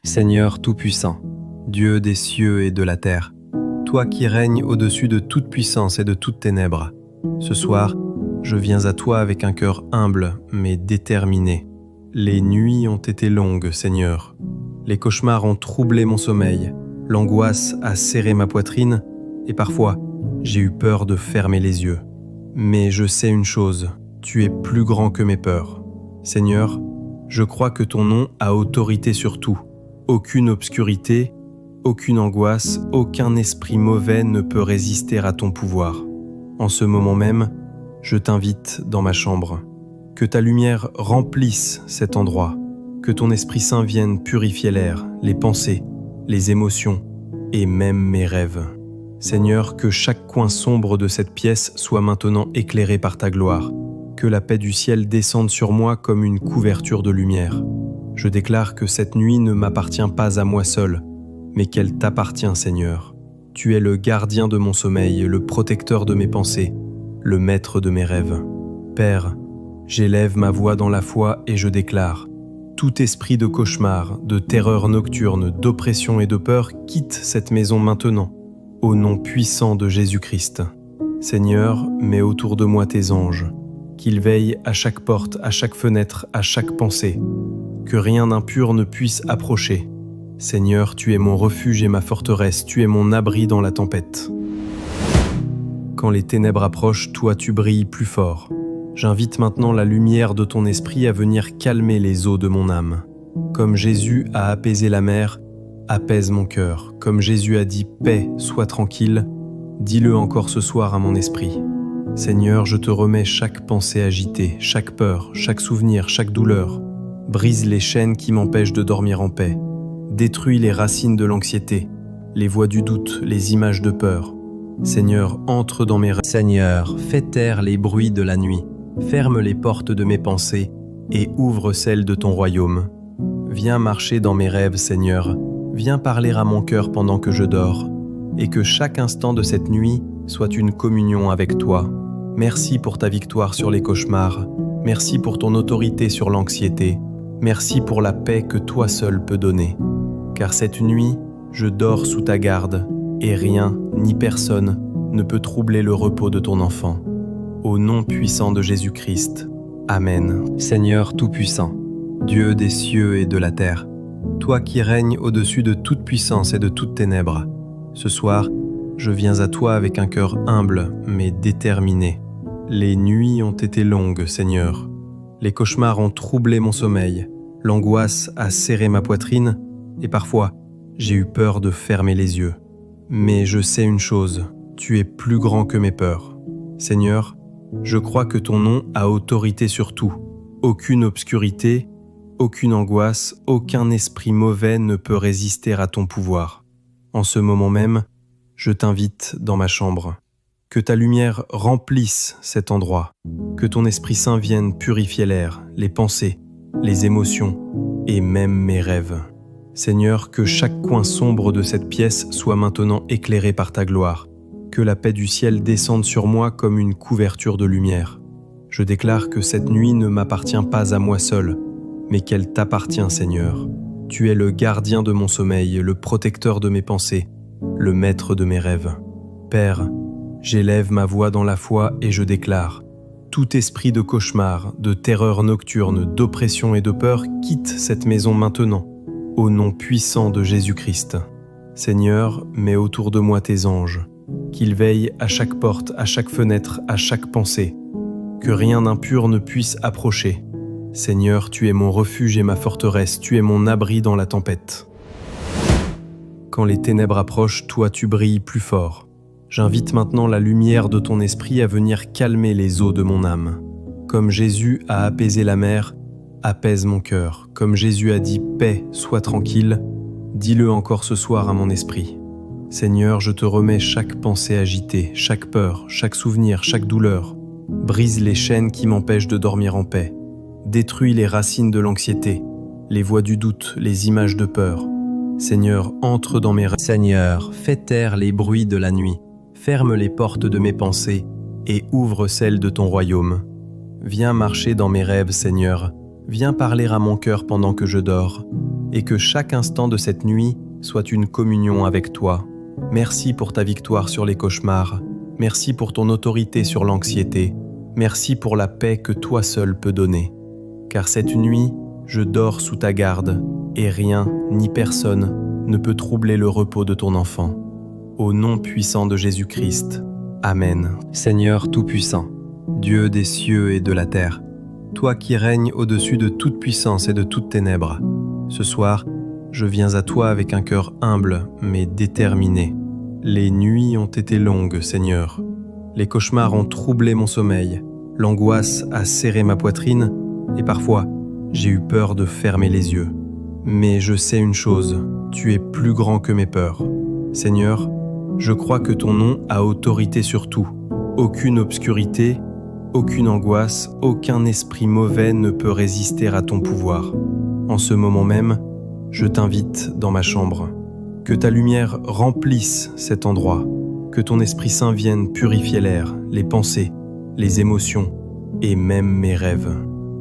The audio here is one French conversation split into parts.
Seigneur Tout-Puissant, Dieu des cieux et de la terre, toi qui règnes au-dessus de toute puissance et de toutes ténèbres, ce soir, je viens à toi avec un cœur humble mais déterminé. Les nuits ont été longues, Seigneur. Les cauchemars ont troublé mon sommeil, l'angoisse a serré ma poitrine et parfois, j'ai eu peur de fermer les yeux. Mais je sais une chose, tu es plus grand que mes peurs. Seigneur, je crois que ton nom a autorité sur tout. Aucune obscurité, aucune angoisse, aucun esprit mauvais ne peut résister à ton pouvoir. En ce moment même, je t'invite dans ma chambre. Que ta lumière remplisse cet endroit. Que ton Esprit Saint vienne purifier l'air, les pensées, les émotions et même mes rêves. Seigneur, que chaque coin sombre de cette pièce soit maintenant éclairé par ta gloire. Que la paix du ciel descende sur moi comme une couverture de lumière. Je déclare que cette nuit ne m'appartient pas à moi seul, mais qu'elle t'appartient, Seigneur. Tu es le gardien de mon sommeil, le protecteur de mes pensées, le maître de mes rêves. Père, j'élève ma voix dans la foi et je déclare: tout esprit de cauchemar, de terreur nocturne, d'oppression et de peur quitte cette maison maintenant, au nom puissant de Jésus-Christ. Seigneur, mets autour de moi tes anges, qu'ils veillent à chaque porte, à chaque fenêtre, à chaque pensée, que rien d'impur ne puisse approcher. Seigneur, tu es mon refuge et ma forteresse, tu es mon abri dans la tempête. Quand les ténèbres approchent, toi tu brilles plus fort. J'invite maintenant la lumière de ton esprit à venir calmer les eaux de mon âme. Comme Jésus a apaisé la mer, apaise mon cœur. Comme Jésus a dit « paix, sois tranquille », dis-le encore ce soir à mon esprit. Seigneur, je te remets chaque pensée agitée, chaque peur, chaque souvenir, chaque douleur. Brise les chaînes qui m'empêchent de dormir en paix. Détruis les racines de l'anxiété, les voix du doute, les images de peur. Seigneur, entre dans mes rêves. Seigneur, fais taire les bruits de la nuit. Ferme les portes de mes pensées et ouvre celles de ton royaume. Viens marcher dans mes rêves, Seigneur. Viens parler à mon cœur pendant que je dors. Et que chaque instant de cette nuit soit une communion avec toi. Merci pour ta victoire sur les cauchemars. Merci pour ton autorité sur l'anxiété. Merci pour la paix que toi seul peux donner. Car cette nuit, je dors sous ta garde, et rien, ni personne, ne peut troubler le repos de ton enfant. Au nom puissant de Jésus-Christ. Amen. Seigneur Tout-Puissant, Dieu des cieux et de la terre, toi qui règnes au-dessus de toute puissance et de toutes ténèbres, ce soir, je viens à toi avec un cœur humble mais déterminé. Les nuits ont été longues, Seigneur. Les cauchemars ont troublé mon sommeil, l'angoisse a serré ma poitrine et parfois, j'ai eu peur de fermer les yeux. Mais je sais une chose, tu es plus grand que mes peurs. Seigneur, je crois que ton nom a autorité sur tout. Aucune obscurité, aucune angoisse, aucun esprit mauvais ne peut résister à ton pouvoir. En ce moment même, je t'invite dans ma chambre. Que ta lumière remplisse cet endroit. Que ton Esprit Saint vienne purifier l'air, les pensées, les émotions et même mes rêves. Seigneur, que chaque coin sombre de cette pièce soit maintenant éclairé par ta gloire. Que la paix du ciel descende sur moi comme une couverture de lumière. Je déclare que cette nuit ne m'appartient pas à moi seul, mais qu'elle t'appartient, Seigneur. Tu es le gardien de mon sommeil, le protecteur de mes pensées, le maître de mes rêves. Père, j'élève ma voix dans la foi et je déclare: tout esprit de cauchemar, de terreur nocturne, d'oppression et de peur quitte cette maison maintenant, au nom puissant de Jésus-Christ. Seigneur, mets autour de moi tes anges, qu'ils veillent à chaque porte, à chaque fenêtre, à chaque pensée, que rien d'impur ne puisse approcher. Seigneur, tu es mon refuge et ma forteresse, tu es mon abri dans la tempête. Quand les ténèbres approchent, toi tu brilles plus fort. J'invite maintenant la lumière de ton esprit à venir calmer les eaux de mon âme. Comme Jésus a apaisé la mer, apaise mon cœur. Comme Jésus a dit « paix, sois tranquille », dis-le encore ce soir à mon esprit. Seigneur, je te remets chaque pensée agitée, chaque peur, chaque souvenir, chaque douleur. Brise les chaînes qui m'empêchent de dormir en paix. Détruis les racines de l'anxiété, les voix du doute, les images de peur. Seigneur, entre dans mes rêves. Seigneur, fais taire les bruits de la nuit. Ferme les portes de mes pensées et ouvre celles de ton royaume. Viens marcher dans mes rêves, Seigneur. Viens parler à mon cœur pendant que je dors. et que chaque instant de cette nuit soit une communion avec toi. Merci pour ta victoire sur les cauchemars. Merci pour ton autorité sur l'anxiété. Merci pour la paix que toi seul peux donner. Car cette nuit, je dors sous ta garde, et rien ni personne ne peut troubler le repos de ton enfant. Au nom puissant de Jésus-Christ. Amen. Seigneur Tout-Puissant, Dieu des cieux et de la terre, toi qui règnes au-dessus de toute puissance et de toutes ténèbres, ce soir, je viens à toi avec un cœur humble mais déterminé. Les nuits ont été longues, Seigneur. Les cauchemars ont troublé mon sommeil, l'angoisse a serré ma poitrine et parfois, j'ai eu peur de fermer les yeux. Mais je sais une chose, tu es plus grand que mes peurs. Seigneur, je crois que ton nom a autorité sur tout. Aucune obscurité, aucune angoisse, aucun esprit mauvais ne peut résister à ton pouvoir. En ce moment même, je t'invite dans ma chambre. Que ta lumière remplisse cet endroit. Que ton Esprit Saint vienne purifier l'air, les pensées, les émotions et même mes rêves.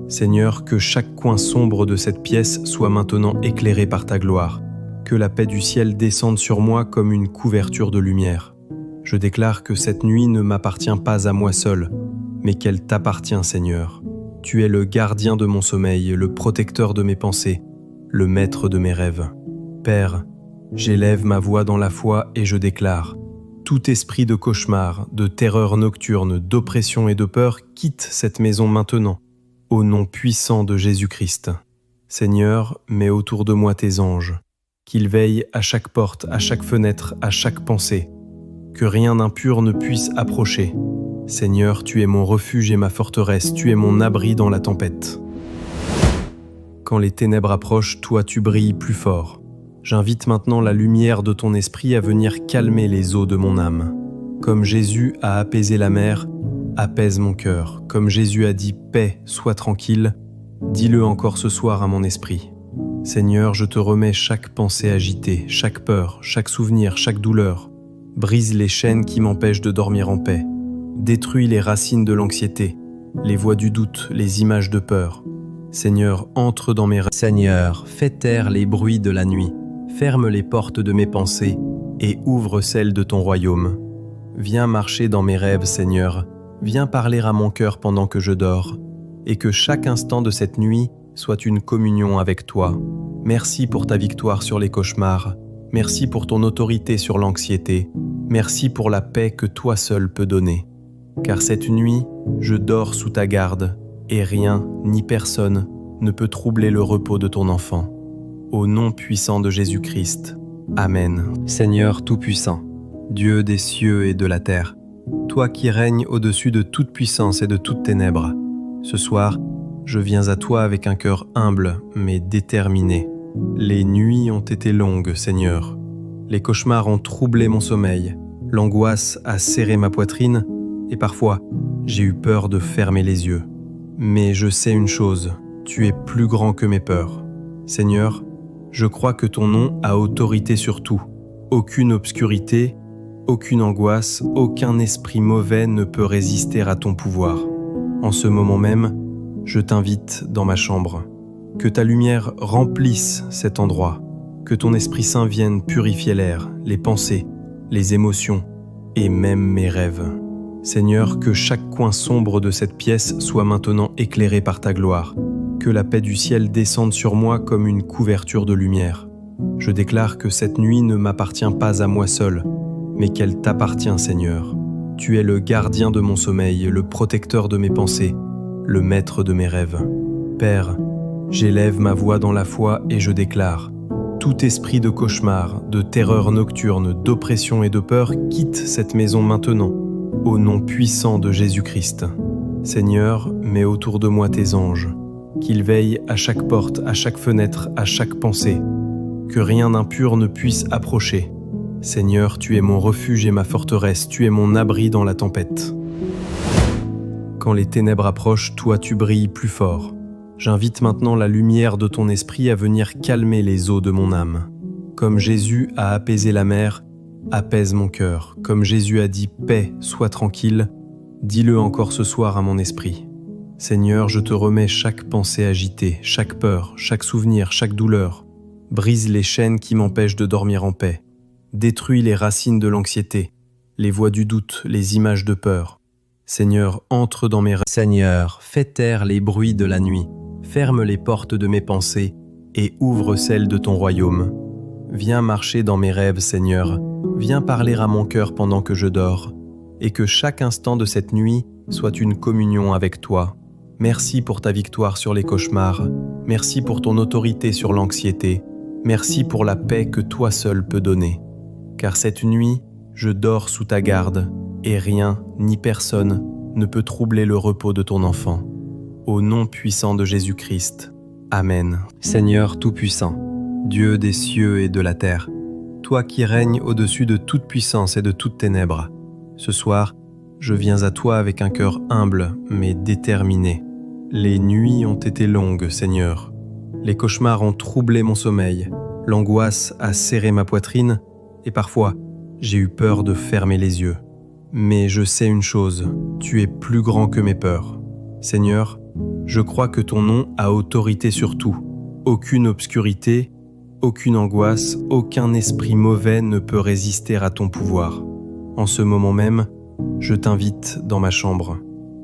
Seigneur, que chaque coin sombre de cette pièce soit maintenant éclairé par ta gloire. Que la paix du ciel descende sur moi comme une couverture de lumière. Je déclare que cette nuit ne m'appartient pas à moi seul, mais qu'elle t'appartient, Seigneur. Tu es le gardien de mon sommeil, le protecteur de mes pensées, le maître de mes rêves. Père, j'élève ma voix dans la foi et je déclare: tout esprit de cauchemar, de terreur nocturne, d'oppression et de peur quitte cette maison maintenant, au nom puissant de Jésus-Christ. Seigneur, mets autour de moi tes anges, qu'ils veillent à chaque porte, à chaque fenêtre, à chaque pensée, que rien d'impur ne puisse approcher. Seigneur, tu es mon refuge et ma forteresse, tu es mon abri dans la tempête. Quand les ténèbres approchent, toi tu brilles plus fort. J'invite maintenant la lumière de ton esprit à venir calmer les eaux de mon âme. Comme Jésus a apaisé la mer, apaise mon cœur. Comme Jésus a dit « paix, sois tranquille », dis-le encore ce soir à mon esprit. Seigneur, je te remets chaque pensée agitée, chaque peur, chaque souvenir, chaque douleur. Brise les chaînes qui m'empêchent de dormir en paix. Détruis les racines de l'anxiété, les voix du doute, les images de peur. Seigneur, entre dans mes rêves. Seigneur, fais taire les bruits de la nuit. Ferme les portes de mes pensées et ouvre celles de ton royaume. Viens marcher dans mes rêves, Seigneur. Viens parler à mon cœur pendant que je dors. Et que chaque instant de cette nuit soit une communion avec toi. Merci pour ta victoire sur les cauchemars. Merci pour ton autorité sur l'anxiété. Merci pour la paix que toi seul peux donner. Car cette nuit, je dors sous ta garde, et rien ni personne ne peut troubler le repos de ton enfant. Au nom puissant de Jésus-Christ. Amen. Seigneur Tout-Puissant, Dieu des cieux et de la terre, toi qui règnes au-dessus de toute puissance et de toutes ténèbres, ce soir, je viens à toi avec un cœur humble mais déterminé. Les nuits ont été longues, Seigneur. Les cauchemars ont troublé mon sommeil, l'angoisse a serré ma poitrine, et parfois, j'ai eu peur de fermer les yeux. Mais je sais une chose, tu es plus grand que mes peurs. Seigneur, je crois que ton nom a autorité sur tout. Aucune obscurité, aucune angoisse, aucun esprit mauvais ne peut résister à ton pouvoir. En ce moment même, je t'invite dans ma chambre. Que ta lumière remplisse cet endroit. Que ton Esprit Saint vienne purifier l'air, les pensées, les émotions et même mes rêves. Seigneur, que chaque coin sombre de cette pièce soit maintenant éclairé par ta gloire. Que la paix du ciel descende sur moi comme une couverture de lumière. Je déclare que cette nuit ne m'appartient pas à moi seul, mais qu'elle t'appartient, Seigneur. Tu es le gardien de mon sommeil, le protecteur de mes pensées, le maître de mes rêves. Père, j'élève ma voix dans la foi et je déclare: tout esprit de cauchemar, de terreur nocturne, d'oppression et de peur quitte cette maison maintenant, au nom puissant de Jésus-Christ. Seigneur, mets autour de moi tes anges, qu'ils veillent à chaque porte, à chaque fenêtre, à chaque pensée, que rien d'impur ne puisse approcher. Seigneur, tu es mon refuge et ma forteresse, tu es mon abri dans la tempête. Quand les ténèbres approchent, toi tu brilles plus fort. J'invite maintenant la lumière de ton esprit à venir calmer les eaux de mon âme. Comme Jésus a apaisé la mer, apaise mon cœur. Comme Jésus a dit « paix, sois tranquille », dis-le encore ce soir à mon esprit. Seigneur, je te remets chaque pensée agitée, chaque peur, chaque souvenir, chaque douleur. Brise les chaînes qui m'empêchent de dormir en paix. Détruis les racines de l'anxiété, les voix du doute, les images de peur. Seigneur, entre dans mes rêves. Seigneur, fais taire les bruits de la nuit. Ferme les portes de mes pensées et ouvre celles de ton royaume. Viens marcher dans mes rêves, Seigneur. Viens parler à mon cœur pendant que je dors. Et que chaque instant de cette nuit soit une communion avec toi. Merci pour ta victoire sur les cauchemars. Merci pour ton autorité sur l'anxiété. Merci pour la paix que toi seul peux donner. Car cette nuit, je dors sous ta garde, et rien ni personne ne peut troubler le repos de ton enfant. Au nom puissant de Jésus-Christ. Amen. Seigneur Tout-Puissant, Dieu des cieux et de la terre, toi qui règnes au-dessus de toute puissance et de toutes ténèbres, ce soir, je viens à toi avec un cœur humble mais déterminé. Les nuits ont été longues, Seigneur. Les cauchemars ont troublé mon sommeil, l'angoisse a serré ma poitrine, et parfois, j'ai eu peur de fermer les yeux. Mais je sais une chose, tu es plus grand que mes peurs. Seigneur, je crois que ton nom a autorité sur tout. Aucune obscurité, aucune angoisse, aucun esprit mauvais ne peut résister à ton pouvoir. En ce moment même, je t'invite dans ma chambre.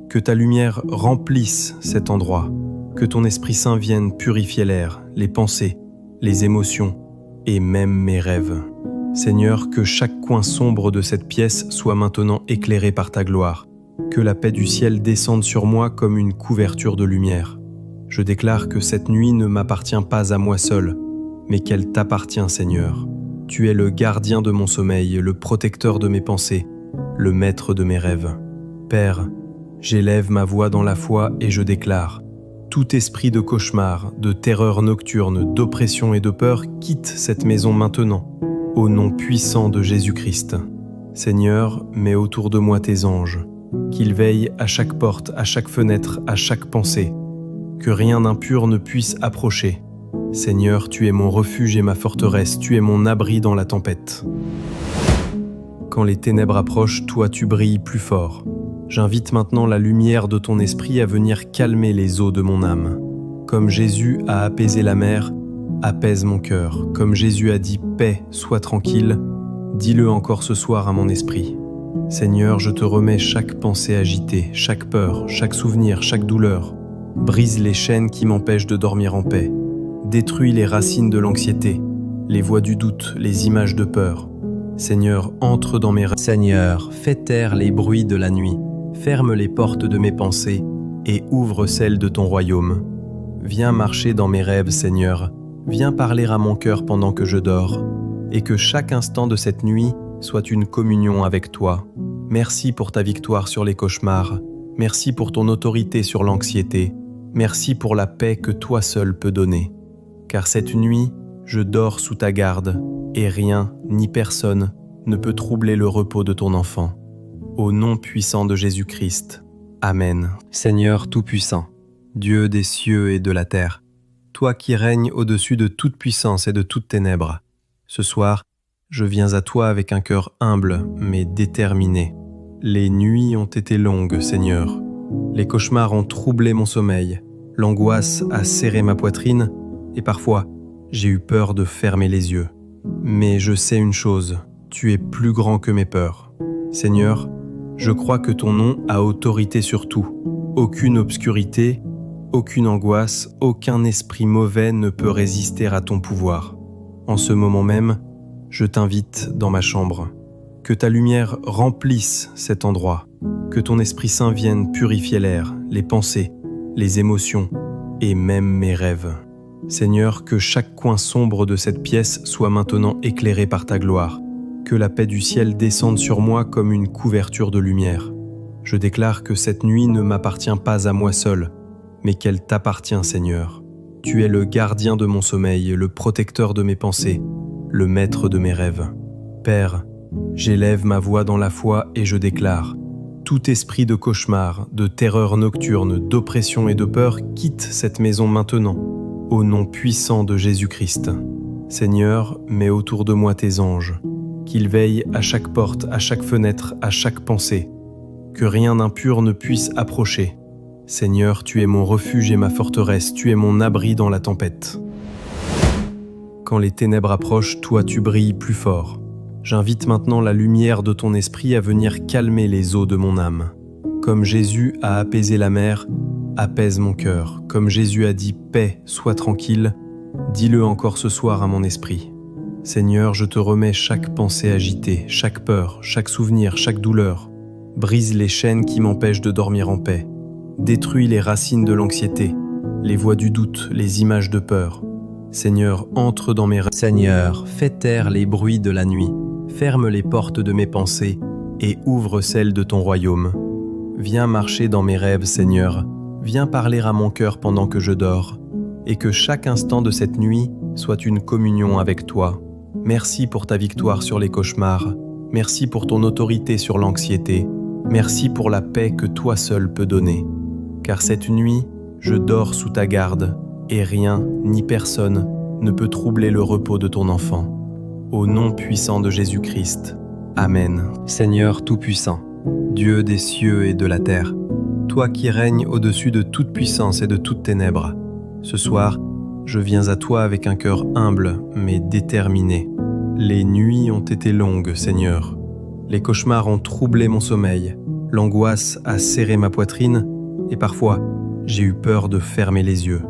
Que ta lumière remplisse cet endroit. Que ton Esprit Saint vienne purifier l'air, les pensées, les émotions et même mes rêves. Seigneur, que chaque coin sombre de cette pièce soit maintenant éclairé par ta gloire. Que la paix du ciel descende sur moi comme une couverture de lumière. Je déclare que cette nuit ne m'appartient pas à moi seul, mais qu'elle t'appartient, Seigneur. Tu es le gardien de mon sommeil, le protecteur de mes pensées, le maître de mes rêves. Père, j'élève ma voix dans la foi et je déclare: tout esprit de cauchemar, de terreur nocturne, d'oppression et de peur quitte cette maison maintenant, au nom puissant de Jésus-Christ. Seigneur, mets autour de moi tes anges, qu'ils veillent à chaque porte, à chaque fenêtre, à chaque pensée, que rien d'impur ne puisse approcher. Seigneur, tu es mon refuge et ma forteresse, tu es mon abri dans la tempête. Quand les ténèbres approchent, toi tu brilles plus fort. J'invite maintenant la lumière de ton esprit à venir calmer les eaux de mon âme. Comme Jésus a apaisé la mer, apaise mon cœur. Comme Jésus a dit « paix, sois tranquille », dis-le encore ce soir à mon esprit. Seigneur, je te remets chaque pensée agitée, chaque peur, chaque souvenir, chaque douleur. Brise les chaînes qui m'empêchent de dormir en paix. Détruis les racines de l'anxiété, les voix du doute, les images de peur. Seigneur, entre dans mes rêves. Seigneur, fais taire les bruits de la nuit. Ferme les portes de mes pensées et ouvre celles de ton royaume. Viens marcher dans mes rêves, Seigneur. Viens parler à mon cœur pendant que je dors. Et que chaque instant de cette nuit soit une communion avec toi. Merci pour ta victoire sur les cauchemars. Merci pour ton autorité sur l'anxiété. Merci pour la paix que toi seul peux donner. Car cette nuit, je dors sous ta garde, et rien ni personne ne peut troubler le repos de ton enfant. Au nom puissant de Jésus-Christ. Amen. Seigneur Tout-Puissant, Dieu des cieux et de la terre, toi qui règnes au-dessus de toute puissance et de toutes ténèbres, ce soir, je viens à toi avec un cœur humble mais déterminé. Les nuits ont été longues, Seigneur. Les cauchemars ont troublé mon sommeil, l'angoisse a serré ma poitrine, et parfois, j'ai eu peur de fermer les yeux. Mais je sais une chose, tu es plus grand que mes peurs. Seigneur, je crois que ton nom a autorité sur tout. Aucune obscurité, aucune angoisse, aucun esprit mauvais ne peut résister à ton pouvoir. En ce moment même, je t'invite dans ma chambre. Que ta lumière remplisse cet endroit. Que ton Esprit Saint vienne purifier l'air, les pensées, les émotions et même mes rêves. Seigneur, que chaque coin sombre de cette pièce soit maintenant éclairé par ta gloire. Que la paix du ciel descende sur moi comme une couverture de lumière. Je déclare que cette nuit ne m'appartient pas à moi seul, mais qu'elle t'appartient, Seigneur. Tu es le gardien de mon sommeil, le protecteur de mes pensées, le maître de mes rêves. Père, j'élève ma voix dans la foi et je déclare: tout esprit de cauchemar, de terreur nocturne, d'oppression et de peur quitte cette maison maintenant, au nom puissant de Jésus-Christ. Seigneur, mets autour de moi tes anges, qu'ils veillent à chaque porte, à chaque fenêtre, à chaque pensée, que rien d'impur ne puisse approcher. Seigneur, tu es mon refuge et ma forteresse, tu es mon abri dans la tempête. Quand les ténèbres approchent, toi tu brilles plus fort. J'invite maintenant la lumière de ton esprit à venir calmer les eaux de mon âme. Comme Jésus a apaisé la mer, apaise mon cœur. Comme Jésus a dit « paix, sois tranquille », dis-le encore ce soir à mon esprit. Seigneur, je te remets chaque pensée agitée, chaque peur, chaque souvenir, chaque douleur. Brise les chaînes qui m'empêchent de dormir en paix. Détruis les racines de l'anxiété, les voix du doute, les images de peur. Seigneur, entre dans mes rêves. Seigneur, fais taire les bruits de la nuit. Ferme les portes de mes pensées et ouvre celles de ton royaume. Viens marcher dans mes rêves, Seigneur. Viens parler à mon cœur pendant que je dors. Et que chaque instant de cette nuit soit une communion avec toi. Merci pour ta victoire sur les cauchemars. Merci pour ton autorité sur l'anxiété. Merci pour la paix que toi seul peux donner. Car cette nuit, je dors sous ta garde, et rien ni personne ne peut troubler le repos de ton enfant. Au nom puissant de Jésus-Christ. Amen. Seigneur Tout-Puissant, Dieu des cieux et de la terre, toi qui règnes au-dessus de toute puissance et de toutes ténèbres, ce soir, je viens à toi avec un cœur humble mais déterminé. Les nuits ont été longues, Seigneur. Les cauchemars ont troublé mon sommeil. L'angoisse a serré ma poitrine et parfois, j'ai eu peur de fermer les yeux.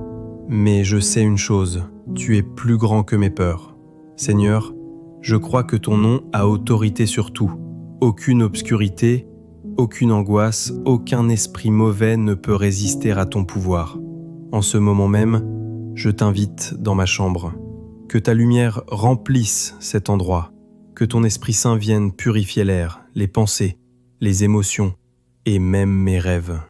Mais je sais une chose, tu es plus grand que mes peurs. Seigneur, je crois que ton nom a autorité sur tout. Aucune obscurité, aucune angoisse, aucun esprit mauvais ne peut résister à ton pouvoir. En ce moment même, je t'invite dans ma chambre. Que ta lumière remplisse cet endroit. Que ton Esprit Saint vienne purifier l'air, les pensées, les émotions et même mes rêves.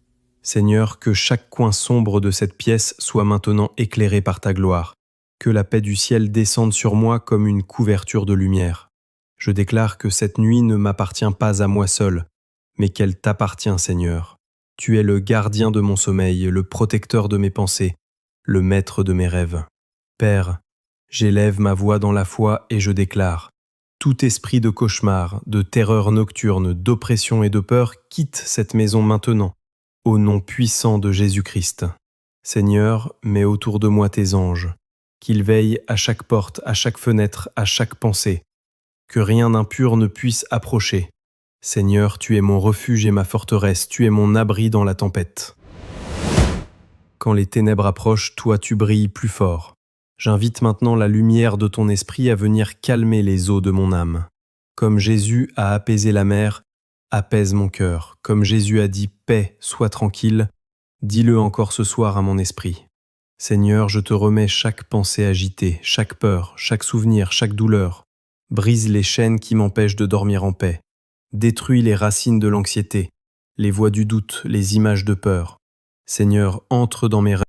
Seigneur, que chaque coin sombre de cette pièce soit maintenant éclairé par ta gloire. Que la paix du ciel descende sur moi comme une couverture de lumière. Je déclare que cette nuit ne m'appartient pas à moi seul, mais qu'elle t'appartient, Seigneur. Tu es le gardien de mon sommeil, le protecteur de mes pensées, le maître de mes rêves. Père, j'élève ma voix dans la foi et je déclare: tout esprit de cauchemar, de terreur nocturne, d'oppression et de peur quitte cette maison maintenant, au nom puissant de Jésus-Christ. Seigneur, mets autour de moi tes anges, qu'ils veillent à chaque porte, à chaque fenêtre, à chaque pensée, que rien d'impur ne puisse approcher. Seigneur, tu es mon refuge et ma forteresse, tu es mon abri dans la tempête. Quand les ténèbres approchent, toi tu brilles plus fort. J'invite maintenant la lumière de ton esprit à venir calmer les eaux de mon âme. Comme Jésus a apaisé la mer, apaise mon cœur. Comme Jésus a dit « paix, sois tranquille », dis-le encore ce soir à mon esprit. Seigneur, je te remets chaque pensée agitée, chaque peur, chaque souvenir, chaque douleur. Brise les chaînes qui m'empêchent de dormir en paix. Détruis les racines de l'anxiété, les voix du doute, les images de peur. Seigneur, entre dans mes rêves.